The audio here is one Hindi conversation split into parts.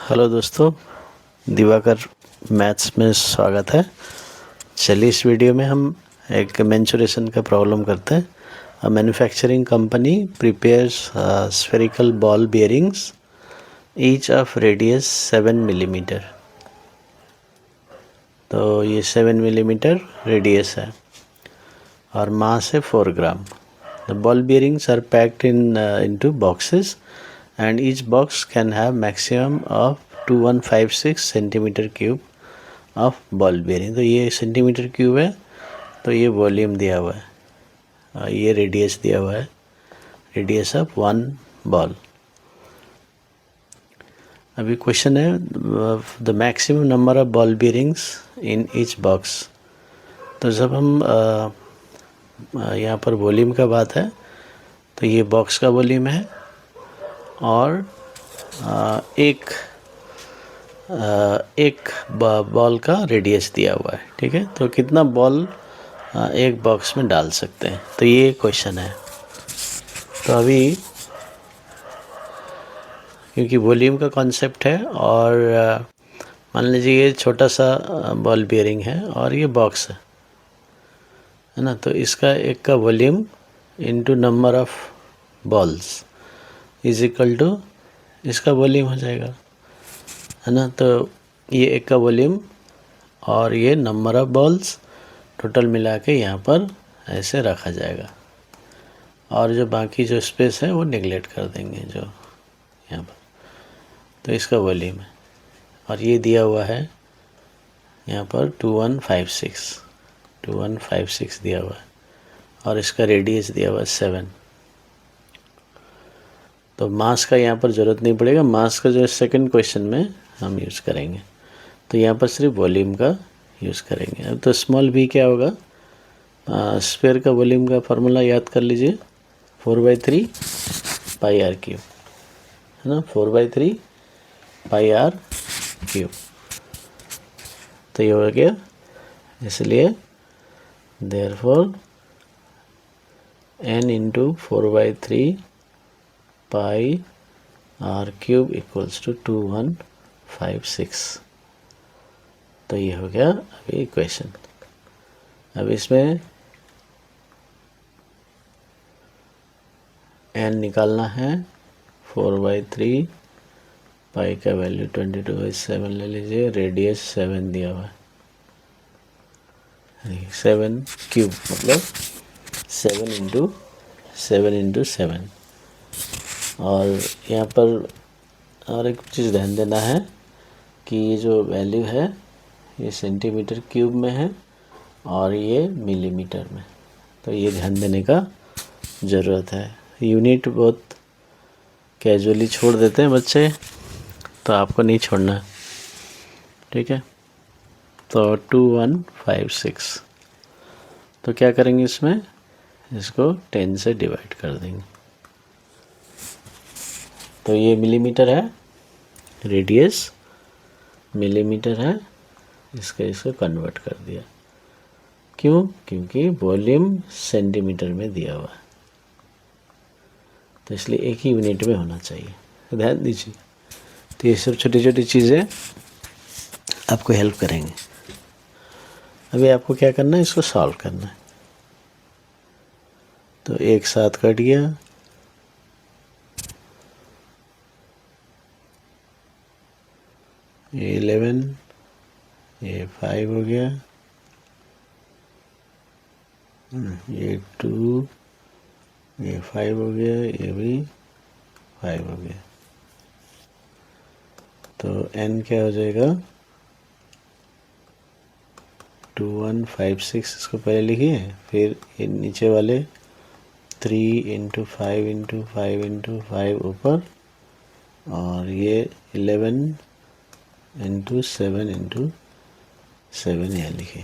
हेलो दोस्तों, दिवाकर मैथ्स में स्वागत है। चलिए इस वीडियो में हम एक मेंसुरेशन का प्रॉब्लम करते हैं। A manufacturing company prepares spherical ball bearings each of radius 7 millimetre. तो ये 7 मिलीमीटर रेडियस है और मास है 4 gram. The ball bearings are packed into boxes and each box can have maximum of 2156 centimetre cube of ball bearing। तो ये सेंटीमीटर क्यूब है, तो ये वॉल्यूम दिया हुआ है, ये रेडियस दिया हुआ है, रेडियस ऑफ वन बॉल। अभी क्वेश्चन है the maximum number of ball bearings in each box. तो जब हम यहाँ पर वॉल्यूम का बात है तो ये बॉक्स का वॉल्यूम है और एक बॉल का रेडियस दिया हुआ है। ठीक है, तो कितना बॉल एक बॉक्स में डाल सकते हैं, तो ये क्वेश्चन है। तो अभी क्योंकि वॉल्यूम का कॉन्सेप्ट है और मान लीजिए ये छोटा सा बॉल बेयरिंग है और ये बॉक्स है ना, तो इसका एक का volume into number of balls is equal to इसका वॉल्यूम हो जाएगा, है ना। तो ये एक का वॉल्यूम और ये नंबर ऑफ बॉल्स टोटल मिला के यहाँ पर ऐसे रखा जाएगा और जो बाकी जो स्पेस है वो नेगलेक्ट कर देंगे जो यहाँ पर। तो इसका वॉल्यूम है और ये दिया हुआ है यहाँ पर 2156 दिया हुआ है और इसका रेडियस दिया हुआ है 7। तो मास का यहाँ पर ज़रूरत नहीं पड़ेगा, मास का जो सेकंड क्वेश्चन में हम यूज़ करेंगे। तो यहाँ पर सिर्फ वॉल्यूम का यूज़ करेंगे। अब तो स्मॉल v क्या होगा, स्फीयर का वॉल्यूम का फार्मूला याद कर लीजिए, 4/3 पाई आर क्यूब, है ना, 4/3 पाई आर क्यूब। तो ये हो गया, इसलिए therefore n into 4/3 pi r cube equals to 2156। तो ये हो गया अभी इक्वेशन। अब इसमें n निकालना है, 4/3 पाई का वैल्यू 22/7 ले लीजिए, रेडियस 7 दिया हुआ है, 7 क्यूब मतलब 7 इंटू 7। और यहाँ पर और एक चीज़ ध्यान देना है कि ये जो वैल्यू है ये सेंटीमीटर क्यूब में है और ये मिलीमीटर में, तो ये ध्यान देने का ज़रूरत है। यूनिट बहुत कैजुअली छोड़ देते हैं बच्चे, तो आपको नहीं छोड़ना है, ठीक है। तो 2156, तो क्या करेंगे इसमें, इसको 10 से डिवाइड कर देंगे। तो ये मिलीमीटर है, रेडियस मिलीमीटर है, इसको कन्वर्ट कर दिया। क्यों? क्योंकि वॉल्यूम सेंटीमीटर में दिया हुआ है, तो इसलिए एक ही यूनिट में होना चाहिए, ध्यान दीजिए। तो ये सब छोटी छोटी चीज़ें आपको हेल्प करेंगे। अभी आपको क्या करना है, इसको सॉल्व करना है। तो एक साथ कट गया, ये 11, ये 5 हो गया, ये 2, ये 5 हो गया, ये भी 5 हो गया। तो n क्या हो जाएगा, 2156, इसको पहले लिखिए, फिर ये नीचे वाले 3 इंटू 5 इंटू 5 इंटू 5 ऊपर, और ये 11 इंटू 7 इंटू 7 यहाँ लिखिए,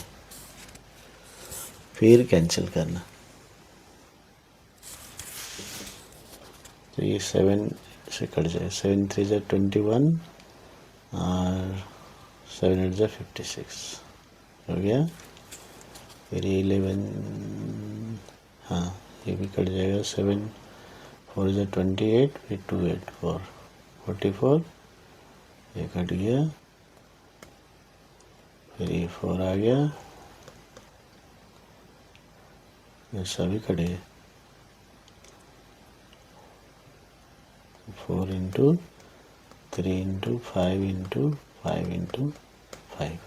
फिर कैंसिल करना। तो ये 7 से कट जाए, 7 3 जा 21 और 7 8 जा 56 हो गया। फिर ये 11, हाँ ये भी कट जाएगा, 7 4 जा 28, फिर 2 8 4 44, ये कट गया, फिर ये 4 आ गया, ये सभी कट गए। 4 इंटू 3 इंटू 5 इंटू 5 इंटू 5,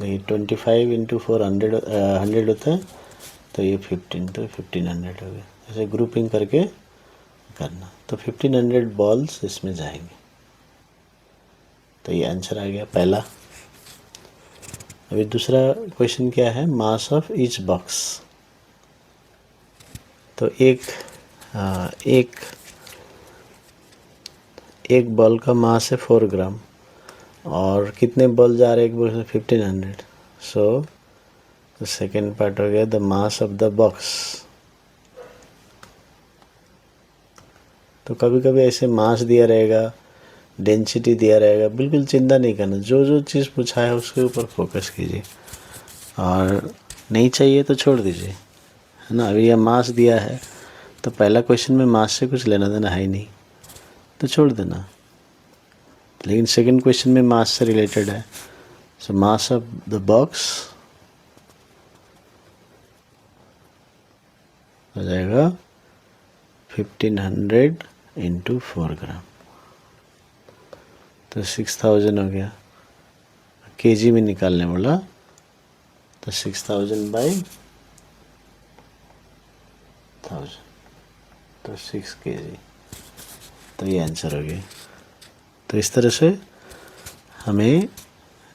ये 25 इंटू 4 100 होता है, तो ये 15 तो 1500 हो गया। ऐसे ग्रुपिंग करके करना, तो 1500 बॉल्स इसमें जाएंगे। तो ये आंसर आ गया पहला। अभी दूसरा क्वेश्चन क्या है, मास ऑफ ईच बॉक्स। तो एक बॉल का मास है 4 ग्राम और कितने बॉल जा रहे हैं एक बॉक्स में, 1500। सो सेकेंड पार्ट हो गया the mass of the box. तो कभी कभी ऐसे मास दिया रहेगा, डेंसिटी दिया रहेगा, बिल्कुल चिंता नहीं करना, जो जो चीज़ पूछा है उसके ऊपर फोकस कीजिए और नहीं चाहिए तो छोड़ दीजिए, है ना। अभी यह मास दिया है तो पहला क्वेश्चन में मास से कुछ लेना देना है ही नहीं, तो छोड़ देना। लेकिन सेकंड क्वेश्चन में मास से रिलेटेड है। सो मास ऑफ द बॉक्स हो जाएगा 1500 इंटू 4 ग्राम, तो 6000 हो गया। केजी में निकालने वाला, तो 6000 बाई 1000, तो 6 केजी, तो ये आंसर हो गया। तो इस तरह से हमें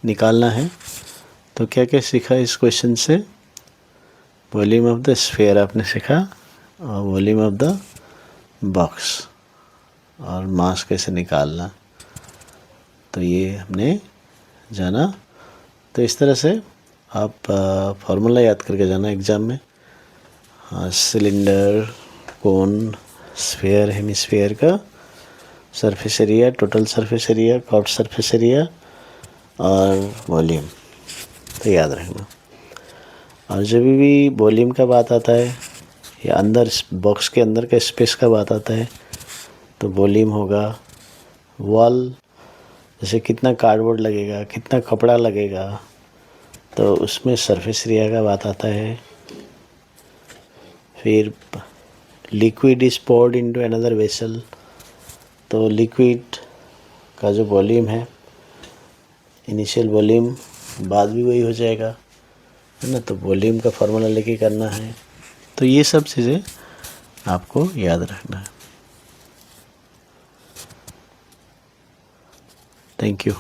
निकालना है। तो क्या क्या सीखा इस क्वेश्चन से, वॉल्यूम ऑफ द स्फीयर आपने सीखा, और वॉल्यूम ऑफ द बॉक्स, और मास कैसे निकालना, तो ये हमने जाना। तो इस तरह से आप फार्मूला याद करके जाना एग्ज़ाम में। सिलेंडर, कोन, स्फीयर, हेमिस्फीयर का surface area, total surface area, curved surface area और वॉल्यूम, तो याद रखना। और जब भी वॉल्यूम का बात आता है या अंदर बॉक्स के अंदर का स्पेस का बात आता है, तो वॉल्यूम होगा वॉल, जैसे कितना कार्डबोर्ड लगेगा, कितना कपड़ा लगेगा, तो उसमें सरफेस एरिया का बात आता है। फिर liquid is poured into another vessel, तो लिक्विड का जो वॉल्यूम है, इनिशियल वॉल्यूम बाद भी वही हो जाएगा, है ना। तो वॉल्यूम का फार्मूला लेके करना है। तो ये सब चीज़ें आपको याद रखना है। Thank you.